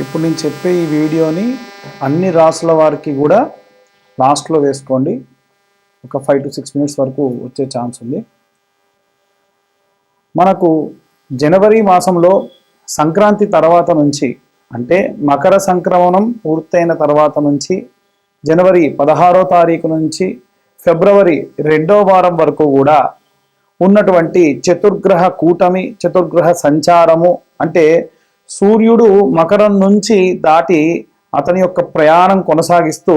ఇప్పుడు నేను చెప్పే ఈ వీడియోని అన్ని రాసుల వారికి కూడా లాస్ట్లో వేసుకోండి. ఒక 5 to 6 మినిట్స్ వరకు వచ్చే ఛాన్స్ ఉంది. మనకు జనవరి మాసంలో సంక్రాంతి తర్వాత నుంచి, అంటే మకర సంక్రమణం పూర్తయిన తర్వాత నుంచి జనవరి 16వ తారీఖు నుంచి ఫిబ్రవరి 2వ వారం వరకు కూడా ఉన్నటువంటి చతుర్గ్రహ కూటమి, చతుర్గ్రహ సంచారము, అంటే సూర్యుడు మకరం నుంచి దాటి అతని యొక్క ప్రయాణం కొనసాగిస్తూ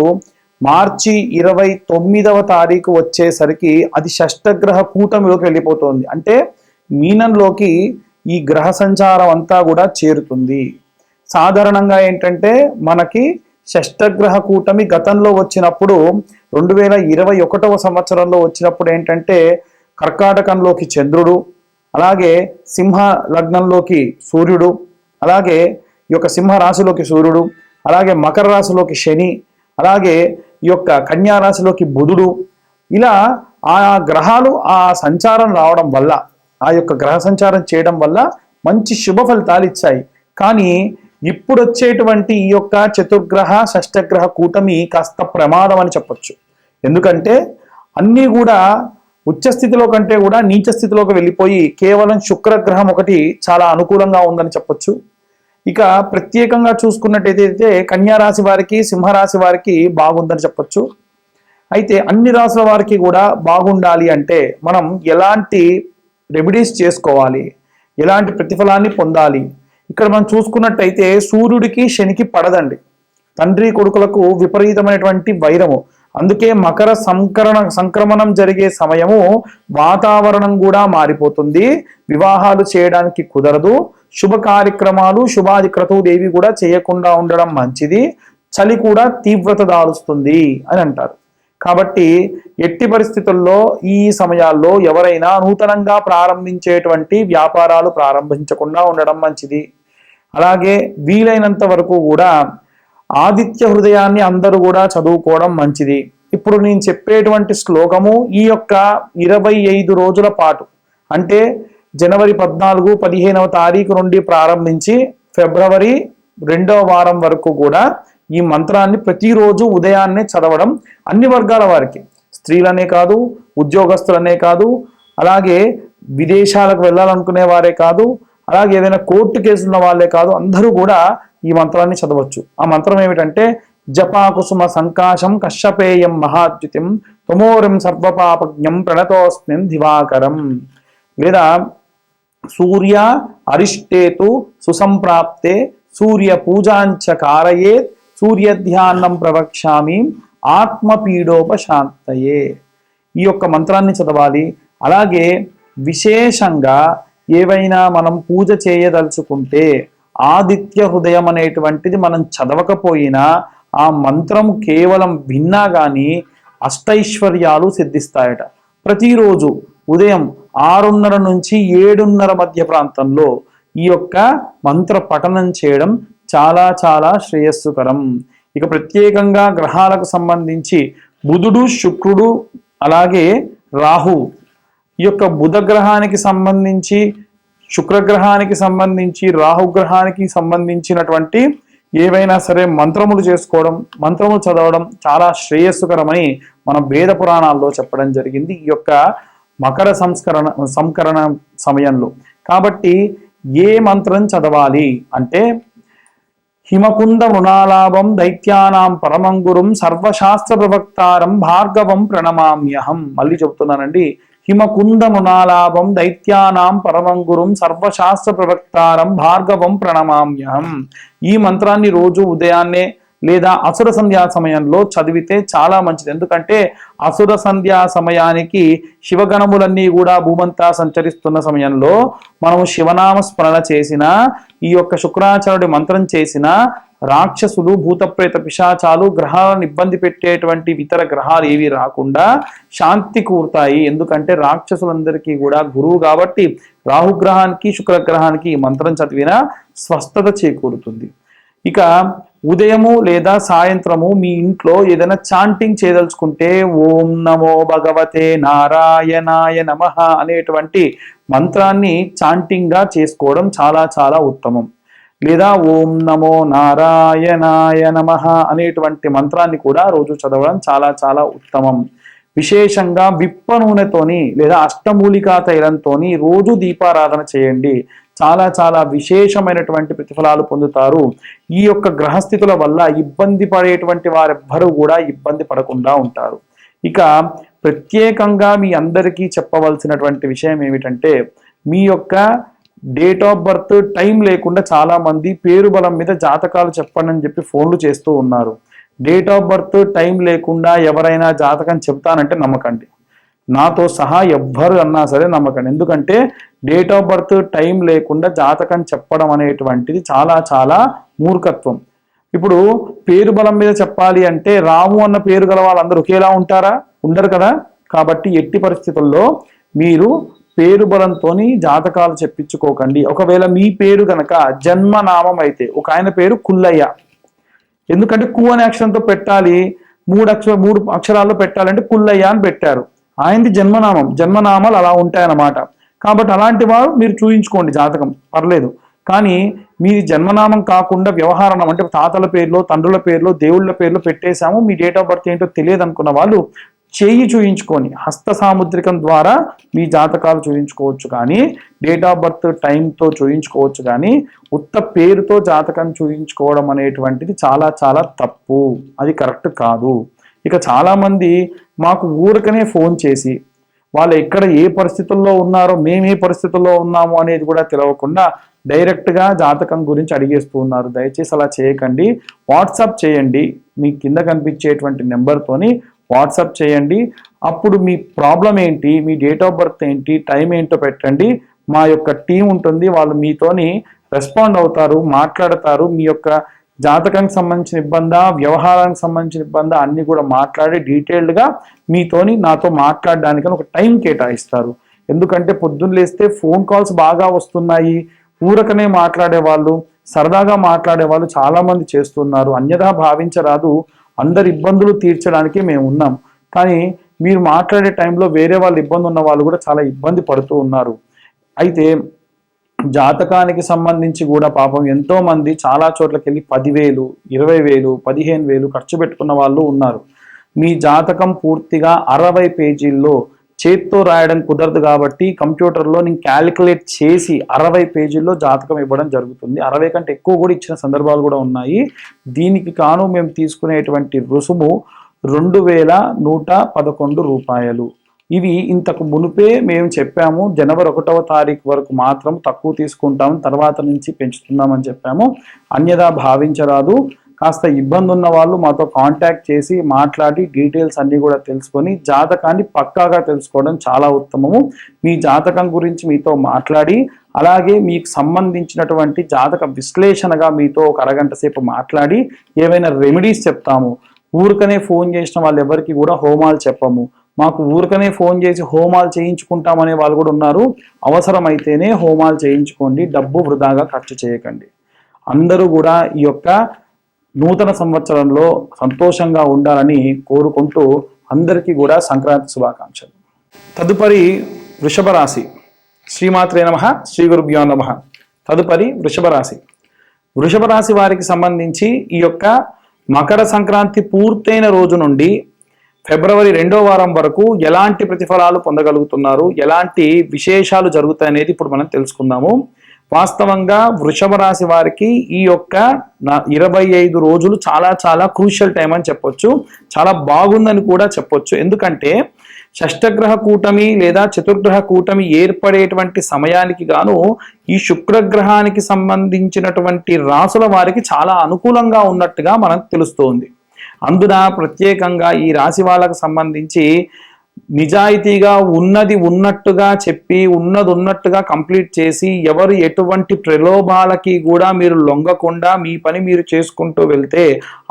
మార్చి 29వ తారీఖు వచ్చేసరికి అది షష్టగ్రహ కూటమిలోకి వెళ్ళిపోతుంది. అంటే మీనంలోకి ఈ గ్రహ సంచారం అంతా కూడా చేరుతుంది. సాధారణంగా ఏంటంటే మనకి షష్టగ్రహ కూటమి గతంలో వచ్చినప్పుడు 2021వ సంవత్సరంలో వచ్చినప్పుడు ఏంటంటే కర్కాటకంలోకి చంద్రుడు, అలాగే సింహ లగ్నంలోకి సూర్యుడు, అలాగే ఈ యొక్క సింహ రాశిలోకి సూర్యుడు, అలాగే మకర రాశిలోకి శని, అలాగే ఈ యొక్క కన్యా రాశిలోకి బుధుడు, ఇలా ఆ గ్రహాలు ఆ సంచారం రావడం వల్ల, ఆ యొక్క గ్రహ సంచారం చేయడం వల్ల మంచి శుభ ఫలితాలు ఇచ్చాయి. కానీ ఇప్పుడు వచ్చేటువంటి ఈ యొక్క చతుర్గ్రహ షష్టగ్రహ కూటమి కాస్త ప్రమాదం అని చెప్పొచ్చు. ఎందుకంటే అన్నీ కూడా ఉచ్చస్థితిలో కంటే కూడా నీచ స్థితిలోకి వెళ్ళిపోయి కేవలం శుక్రగ్రహం ఒకటి చాలా అనుకూలంగా ఉందని చెప్పొచ్చు. ఇక ప్రత్యేకంగా చూసుకున్నట్టయితే కన్యా రాశి వారికి, సింహరాశి వారికి బాగుందని చెప్పొచ్చు. అయితే అన్ని రాశుల వారికి కూడా బాగుండాలి అంటే మనం ఎలాంటి రెమెడీస్ చేసుకోవాలి, ఎలాంటి ప్రతిఫలాన్ని పొందాలి? ఇక్కడ మనం చూసుకున్నట్టయితే సూర్యుడికి శనికి పడదండి. తండ్రి కొడుకులకు విపరీతమైనటువంటి వైరము. అందుకే మకర సంక్రమణం జరిగే సమయము వాతావరణం కూడా మారిపోతుంది. వివాహాలు చేయడానికి కుదరదు. శుభ కార్యక్రమాలు, శుభాది క్రతువులేవి కూడా చేయకుండా ఉండడం మంచిది. చలి కూడా తీవ్రత దాలుస్తుంది అని అంటారు. కాబట్టి ఎట్టి పరిస్థితుల్లో ఈ సమయాల్లో ఎవరైనా నూతనంగా ప్రారంభించేటువంటి వ్యాపారాలు ప్రారంభించకుండా ఉండడం మంచిది. అలాగే వీలైనంత వరకు కూడా ఆదిత్య హృదయాన్ని అందరూ కూడా చదువుకోవడం మంచిది. ఇప్పుడు నేను చెప్పేటువంటి శ్లోకము ఈ యొక్క 25 రోజుల పాటు, అంటే జనవరి 14, 15వ తారీఖు నుండి ప్రారంభించి ఫిబ్రవరి 2వ వారం వరకు కూడా ఈ మంత్రాన్ని ప్రతిరోజు ఉదయాన్నే చదవడం అన్ని వర్గాల వారికి, స్త్రీలనే కాదు, ఉద్యోగస్తులనే కాదు, అలాగే విదేశాలకు వెళ్ళాలనుకునే వారే కాదు, అలాగే ఏదైనా కోర్టు కేసులు ఉన్న వాళ్ళే కాదు, అందరూ కూడా ఈ మంత్రాన్ని చదవచ్చు. ఆ మంత్రం ఏమిటంటే జపాకుసుమ సంకాశం కశ్యపేయం మహాద్యుతిం తమోరం సర్వపాపజ్ఞం ప్రణతోస్మిన్ దివాకరం. లేదా సూర్య అరిష్టేతు సుసంప్రాప్తే సూర్య పూజాంచ కారయేత్ సూర్యధ్యానం ప్రవక్ష్యామి ఆత్మపీడోపశాంతయే. ఈ యొక్క మంత్రాన్ని చదవాలి. అలాగే విశేషంగా ఏవైనా మనం పూజ చేయదలుచుకుంటే ఆదిత్య హృదయం అనేటువంటిది మనం చదవకపోయినా ఆ మంత్రం కేవలం విన్నా కానీ అష్టైశ్వర్యాలు సిద్ధిస్తాయట. ప్రతిరోజు ఉదయం 6:30 నుంచి 7:30 మధ్య ప్రాంతంలో ఈ యొక్క మంత్ర పఠనం చేయడం చాలా చాలా శ్రేయస్సుకరం. ఇక ప్రత్యేకంగా గ్రహాలకు సంబంధించి బుధుడు, శుక్రుడు, అలాగే రాహు, ఈ యొక్క బుధ గ్రహానికి సంబంధించి, శుక్రగ్రహానికి సంబంధించి, రాహుగ్రహానికి సంబంధించినటువంటి ఏవైనా సరే మంత్రములు చేసుకోవడం, మంత్రములు చదవడం చాలా శ్రేయస్సుకరమని మన వేద పురాణాల్లో చెప్పడం జరిగింది ఈ యొక్క మకర సంకరణ సమయంలో. కాబట్టి ఏ మంత్రం చదవాలి అంటే హిమకుంద మృణాలాభం దైత్యానాం పరమంగురుం సర్వశాస్త్ర ప్రవక్తారం భార్గవం ప్రణమామ్యహం. మళ్ళీ చెబుతున్నానండి, హిమకుంద మృణాలాభం దైత్యానాం పరమంగురుం సర్వశాస్త్ర ప్రవక్తారం భార్గవం ప్రణమామ్యహం. ఈ మంత్రాన్ని రోజు ఉదయాన్నే లేదా అసుర సంధ్యా సమయంలో చదివితే చాలా మంచిది. ఎందుకంటే అసుర సంధ్యా సమయానికి శివగణములన్నీ కూడా భూమంతా సంచరిస్తున్న సమయంలో మనము శివనామ స్మరణ చేసిన, ఈ యొక్క శుక్రాచార్యుడి మంత్రం చేసిన రాక్షసులు, భూతప్రేత పిశాచాలు, గ్రహాలను ఇబ్బంది పెట్టేటువంటి ఇతర గ్రహాలు ఏవి రాకుండా శాంతి కూరుతాయి. ఎందుకంటే రాక్షసులందరికీ కూడా గురువు కాబట్టి రాహుగ్రహానికి, శుక్రగ్రహానికి ఈ మంత్రం చదివినా స్వస్థత చేకూరుతుంది. ఇక ఉదయము లేదా సాయంత్రము మీ ఇంట్లో ఏదైనా చాంటింగ్ చేయదలుచుకుంటే ఓం నమో భగవతే నారాయణాయ నమః అనేటువంటి మంత్రాన్ని చాంటింగ్గా చేసుకోవడం చాలా చాలా ఉత్తమం. లేదా ఓం నమో నారాయణాయ నమః అనేటువంటి మంత్రాన్ని కూడా రోజు చదవడం చాలా చాలా ఉత్తమం. విశేషంగా విప్ప నూనెతోని లేదా అష్టమూలికా తైలంతోని రోజు దీపారాధన చేయండి. చాలా చాలా విశేషమైనటువంటి ప్రతిఫలాలు పొందుతారు. ఈ యొక్క గ్రహస్థితుల వల్ల ఇబ్బంది పడేటువంటి వారెవ్వరూ కూడా ఇబ్బంది పడకుండా ఉంటారు. ఇక ప్రత్యేకంగా మీ అందరికీ చెప్పవలసినటువంటి విషయం ఏమిటంటే, మీ యొక్క డేట్ ఆఫ్ బర్త్ టైం లేకుండా చాలా మంది పేరు బలం మీద జాతకాలు చెప్పండి అని చెప్పి ఫోన్లు చేస్తూ ఉన్నారు. డేట్ ఆఫ్ బర్త్ టైం లేకుండా ఎవరైనా జాతకం చెప్తానంటే నమ్మకండి. నాతో సహా ఎవ్వరు అన్నా సరే నమ్మకండి. ఎందుకంటే డేట్ ఆఫ్ బర్త్ టైం లేకుండా జాతకం చెప్పడం అనేటువంటిది చాలా చాలా మూర్ఖత్వం. ఇప్పుడు పేరు బలం మీద చెప్పాలి అంటే రాము అన్న పేరు గల వాళ్ళందరూ ఒకేలా ఉంటారా? ఉండరు కదా. కాబట్టి ఎట్టి పరిస్థితుల్లో మీరు పేరు బలంతో జాతకాలు చెప్పించుకోకండి. ఒకవేళ మీ పేరు గనక జన్మనామం అయితే, ఒక ఆయన పేరు కుల్లయ్య, ఎందుకంటే కు అనే అక్షరంతో పెట్టాలి, మూడు అక్షరాల్లో పెట్టాలంటే కుల్లయ్య అని పెట్టారు. ఆయనది జన్మనామం, జన్మనామాలు అలా ఉంటాయన్నమాట. కాబట్టి అలాంటి వారు మీరు చూయించుకోండి జాతకం, పర్లేదు. కానీ మీ జన్మనామం కాకుండా వ్యవహారం అంటే తాతల పేర్లో, తండ్రుల పేర్లో, దేవుళ్ళ పేర్లో పెట్టేశాము, మీ డేట్ ఆఫ్ బర్త్ ఏంటో తెలియదు అనుకున్న వాళ్ళు చేయి చూయించుకొని హస్త సాముద్రికం ద్వారా మీ జాతకాలు చూయించుకోవచ్చు. కానీ డేట్ ఆఫ్ బర్త్ టైంతో చూయించుకోవచ్చు. కానీ ఉత్త పేరుతో జాతకం చూయించుకోవడం అనేటువంటిది చాలా చాలా తప్పు, అది కరెక్ట్ కాదు. ఇక చాలామంది మాకు ఊరికనే ఫోన్ చేసి వాళ్ళు ఎక్కడ ఏ పరిస్థితుల్లో ఉన్నారో, మేము ఏ పరిస్థితుల్లో ఉన్నాము అనేది కూడా తెలియకుండా డైరెక్ట్గా జాతకం గురించి అడిగేస్తూ ఉన్నారు. దయచేసి అలా చేయకండి. వాట్సాప్ చేయండి, మీ కింద కనిపించేటువంటి నెంబర్తోని వాట్సాప్ చేయండి. అప్పుడు మీ ప్రాబ్లం ఏంటి, మీ డేట్ ఆఫ్ బర్త్ ఏంటి, టైం ఏంటో పెట్టండి. మా యొక్క టీం ఉంటుంది, వాళ్ళు మీతోని రెస్పాండ్ అవుతారు, మాట్లాడతారు. మీ యొక్క జాతకానికి సంబంధించిన ఇబ్బంది, వ్యవహారానికి సంబంధించిన ఇబ్బంది అన్ని కూడా మాట్లాడి డీటెయిల్డ్గా మీతోని నాతో మాట్లాడడానికి ఒక టైం కేటాయిస్తారు. ఎందుకంటే పొద్దున్న లేస్తే ఫోన్ కాల్స్ బాగా వస్తున్నాయి, ఊరకనే మాట్లాడే వాళ్ళు, సరదాగా మాట్లాడే వాళ్ళు చాలా మంది చేస్తున్నారు. అన్యథా భావించరాదు, అందరి ఇబ్బందులు తీర్చడానికి మేము ఉన్నాం. కానీ మీరు మాట్లాడే టైంలో వేరే వాళ్ళు ఇబ్బంది ఉన్న వాళ్ళు కూడా చాలా ఇబ్బంది పడుతూ ఉన్నారు. అయితే జాతకానికి సంబంధించి కూడా పాపం ఎంతో మంది చాలా చోట్లకి వెళ్ళి 10,000, 20,000, 15,000 ఖర్చు పెట్టుకున్న వాళ్ళు ఉన్నారు. మీ జాతకం పూర్తిగా 60 పేజీల్లో చేత్తో రాయడం కుదరదు కాబట్టి కంప్యూటర్లో నేను క్యాలిక్యులేట్ చేసి 60 పేజీల్లో జాతకం ఇవ్వడం జరుగుతుంది. 60 కంటే ఎక్కువ కూడా ఇచ్చిన సందర్భాలు కూడా ఉన్నాయి. దీనికి కాను మేము తీసుకునేటువంటి రుసుము 2,111 రూపాయలు. ఇవి ఇంతకు మునుపే మేము చెప్పాము, జనవరి 1వ తారీఖు వరకు మాత్రం తక్కువ తీసుకుంటాం, తర్వాత నుంచి పెంచుతున్నామని చెప్పాము. అన్యదా భావించరాదు. కాస్త ఇబ్బంది ఉన్న వాళ్ళు మాతో కాంటాక్ట్ చేసి మాట్లాడి డీటెయిల్స్ అన్నీ కూడా తెలుసుకొని జాతకాన్ని పక్కాగా తెలుసుకోవడం చాలా ఉత్తమము. మీ జాతకం గురించి మీతో మాట్లాడి, అలాగే మీకు సంబంధించినటువంటి జాతక విశ్లేషణగా మీతో ఒక అరగంట సేపు మాట్లాడి ఏవైనా రెమెడీస్ చెప్తాము. ఊరికనే ఫోన్ చేసిన వాళ్ళు ఎవరికి కూడా హోమాలు చెప్పము. మాకు ఊరికనే ఫోన్ చేసి హోమాలు చేయించుకుంటామనే వాళ్ళు కూడా ఉన్నారు. అవసరమైతేనే హోమాలు చేయించుకోండి, డబ్బు వృధాగా ఖర్చు చేయకండి. అందరూ కూడా ఈ యొక్క నూతన సంవత్సరంలో సంతోషంగా ఉండాలని కోరుకుంటూ అందరికీ కూడా సంక్రాంతి శుభాకాంక్షలు. తదుపరి వృషభ రాశి. శ్రీమాత్రే నమః, శ్రీ గురుభ్యో నమః. తదుపరి వృషభ రాశి. వృషభ రాశి వారికి సంబంధించి ఈ యొక్క మకర సంక్రాంతి పూర్తయిన రోజు నుండి ఫిబ్రవరి 2వ వారం వరకు ఎలాంటి ప్రతిఫలాలు పొందగలుగుతున్నారు, ఎలాంటి విశేషాలు జరుగుతాయనేది ఇప్పుడు మనం తెలుసుకుందాము. వాస్తవంగా వృషభ రాశి వారికి ఈ యొక్క 25 రోజులు చాలా చాలా క్రూషియల్ టైం అని చెప్పొచ్చు. చాలా బాగుందని కూడా చెప్పొచ్చు. ఎందుకంటే షష్టగ్రహ కూటమి లేదా చతుర్గ్రహ కూటమి ఏర్పడేటువంటి సమయానికి గాను ఈ శుక్రగ్రహానికి సంబంధించినటువంటి రాసుల వారికి చాలా అనుకూలంగా ఉన్నట్టుగా మనకు తెలుస్తోంది. అందున ప్రత్యేకంగా ఈ రాశి వాళ్ళకు సంబంధించి నిజాయితీగా ఉన్నది ఉన్నట్టుగా చెప్పి ఉన్నది ఉన్నట్టుగా కంప్లీట్ చేసి ఎవరు ఎటువంటి ప్రలోభాలకి కూడా మీరు లొంగకుండా మీ పని మీరు చేసుకుంటూ వెళ్తే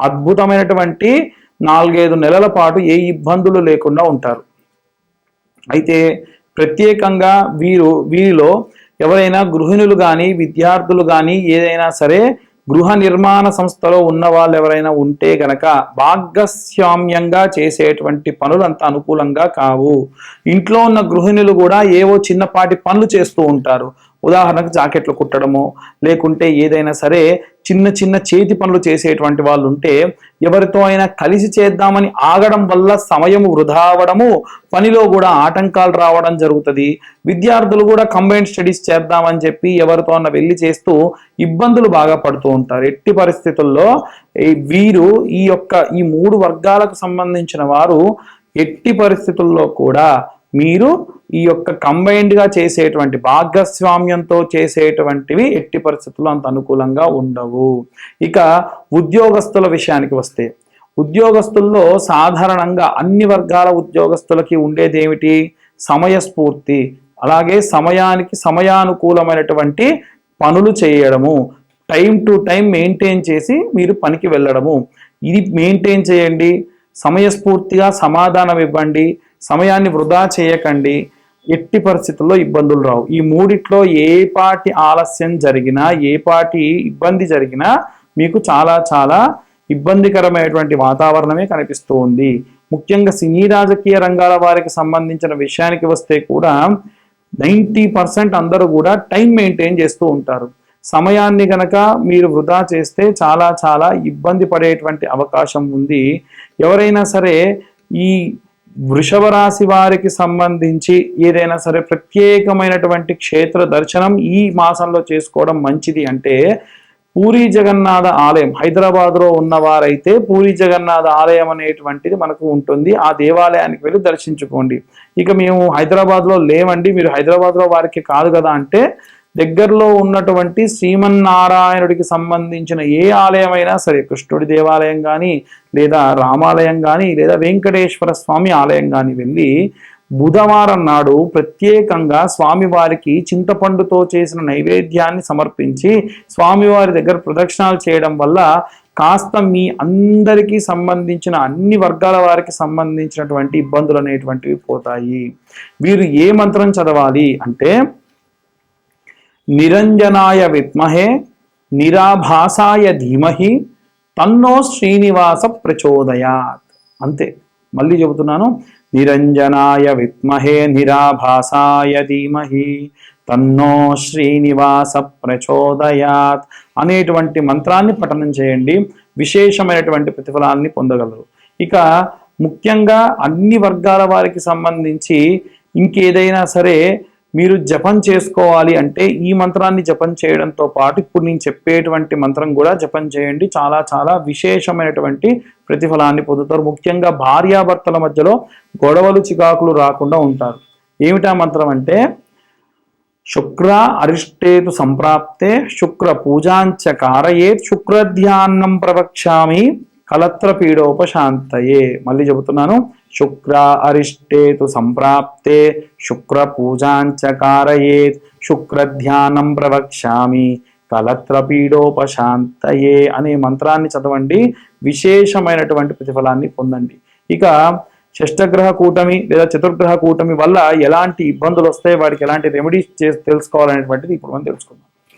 అద్భుతమైనటువంటి 4-5 నెలల పాటు ఏ ఇబ్బందులు లేకుండా ఉంటారు. అయితే ప్రత్యేకంగా వీరిలో ఎవరైనా గృహిణులు కానీ విద్యార్థులు కానీ ఏదైనా సరే గృహ నిర్మాణ సంస్థలో ఉన్న వాళ్ళు ఎవరైనా ఉంటే గనక భాగస్వామ్యంగా చేసేటువంటి పనులు అంత అనుకూలంగా కావు. ఇంట్లో ఉన్న గృహిణులు కూడా ఏవో చిన్నపాటి పనులు చేస్తూ ఉంటారు. ఉదాహరణకు జాకెట్లు కుట్టడము, లేకుంటే ఏదైనా సరే చిన్న చిన్న చేతి పనులు చేసేటువంటి వాళ్ళు ఉంటే ఎవరితో అయినా కలిసి చేద్దామని ఆగడం వల్ల సమయం వృధా అవ్వడము, పనిలో కూడా ఆటంకాలు రావడం జరుగుతుంది. విద్యార్థులు కూడా కంబైన్డ్ స్టడీస్ చేద్దామని చెప్పి ఎవరితో అన్న వెళ్ళి చేస్తూ ఇబ్బందులు బాగా పడుతూ ఉంటారు. ఎట్టి పరిస్థితుల్లో వీరు ఈ మూడు వర్గాలకు సంబంధించిన వారు ఎట్టి పరిస్థితుల్లో కూడా మీరు ఈ యొక్క కంబైన్డ్ గా చేసేటువంటి భాగస్వామ్యంతో చేసేటువంటివి ఎట్టి పరిస్థితుల్లో అంత అనుకూలంగా ఉండవు. ఇక ఉద్యోగస్తుల విషయానికి వస్తే, ఉద్యోగస్తుల్లో సాధారణంగా అన్ని వర్గాల ఉద్యోగస్తులకి ఉండేది ఏమిటి? సమయస్ఫూర్తి, అలాగే సమయానికి సమయానుకూలమైనటువంటి పనులు చేయడము, టైం టు టైం మెయింటైన్ చేసి మీరు పనికి వెళ్ళడము. ఇది మెయింటైన్ చేయండి. సమయస్ఫూర్తిగా సమాధానం ఇవ్వండి, సమయాన్ని వృధా చేయకండి. ఎట్టి పరిస్థితుల్లో ఇబ్బందులు రావు. ఈ మూడిట్లో ఏ పాటి ఆలస్యం జరిగినా, ఏ పాటి ఇబ్బంది జరిగినా మీకు చాలా చాలా ఇబ్బందికరమైనటువంటి వాతావరణమే కనిపిస్తూ ఉంది. ముఖ్యంగా సినీ రాజకీయ రంగాల వారికి సంబంధించిన విషయానికి వస్తే కూడా 90% అందరూ కూడా టైం మెయింటైన్ చేస్తూ ఉంటారు. సమయాన్ని గనక మీరు వృధా చేస్తే చాలా చాలా ఇబ్బంది పడేటువంటి అవకాశం ఉంది. ఎవరైనా సరే ఈ వృషభ రాశి వారికి సంబంధించి ఏదైనా సరే ప్రత్యేకమైనటువంటి క్షేత్ర దర్శనం ఈ మాసంలో చేసుకోవడం మంచిది. అంటే పూరి జగన్నాథ ఆలయం, హైదరాబాద్లో ఉన్నవారైతే పూరి జగన్నాథ ఆలయం అనేటువంటిది మనకు ఉంటుంది. ఆ దేవాలయానికి వెళ్ళి దర్శించుకోండి. ఇక మేము హైదరాబాద్లో లేవండి, మీరు హైదరాబాద్లో వారికి కాదు కదా అంటే దగ్గరలో ఉన్నటువంటి శ్రీమన్నారాయణుడికి సంబంధించిన ఏ ఆలయం అయినా సరే, కృష్ణుడి దేవాలయం కానీ, లేదా రామాలయం కానీ, లేదా వెంకటేశ్వర స్వామి ఆలయం కానీ వెళ్ళి బుధవారం నాడు ప్రత్యేకంగా స్వామివారికి చింతపండుతో చేసిన నైవేద్యాన్ని సమర్పించి స్వామివారి దగ్గర ప్రదక్షిణాలు చేయడం వల్ల కాస్త మీ అందరికీ సంబంధించిన అన్ని వర్గాల వారికి సంబంధించినటువంటి ఇబ్బందులు అనేటువంటివి పోతాయి. వీరు ఏ మంత్రం చదవాలి అంటే నిరంజనాయ విద్మహే నిరాభాసాయ ధీమహి తన్నో శ్రీనివాస ప్రచోదయాత్. అంతే, మళ్ళీ చెబుతున్నాను, నిరంజనాయ విద్మహే నిరాభాసాయ ధీమహి తన్నో శ్రీనివాస ప్రచోదయాత్ అనేటువంటి మంత్రాన్ని పఠనం చేయండి. విశేషమైనటువంటి ప్రతిఫలాన్ని పొందగలరు. ఇక ముఖ్యంగా అన్ని వర్గాల వారికి సంబంధించి ఇంకేదైనా సరే మీరు జపం చేసుకోవాలి అంటే ఈ మంత్రాన్ని జపం చేయడంతో పాటు ఇప్పుడు నేను చెప్పేటువంటి మంత్రం కూడా జపం చేయండి. చాలా చాలా విశేషమైనటువంటి ప్రతిఫలాన్ని పొందుతారు. ముఖ్యంగా భార్యాభర్తల మధ్యలో గొడవలు చికాకులు రాకుండా ఉంటారు. ఏమిటా మంత్రం అంటే శుక్ర అరిష్టేతు సంప్రాప్తే శుక్ర పూజాంచ కారయేత్ శుక్రధ్యాన్నం ప్రవక్ష్యామి కలత్ర పీడోపశాంతయే. మళ్ళీ చెబుతున్నాను, శుక్ర అరిష్టేతు సంప్రాప్తే శుక్ర పూజాంచ కారయేత్ శుక్రధ్యానం ప్రవక్ష్యామి కలత్ర పీడోపశాంతయే అనే మంత్రాన్ని చదవండి. విశేషమైనటువంటి ప్రతిఫలాన్ని పొందండి. ఇక షష్టగ్రహ కూటమి లేదా చతుర్గ్రహ కూటమి వల్ల ఎలాంటి ఇబ్బందులు వస్తాయి, వాటికి ఎలాంటి రెమెడీస్ తెలుసుకోవాలనేటువంటిది ఇప్పుడు మనం తెలుసుకుందాం.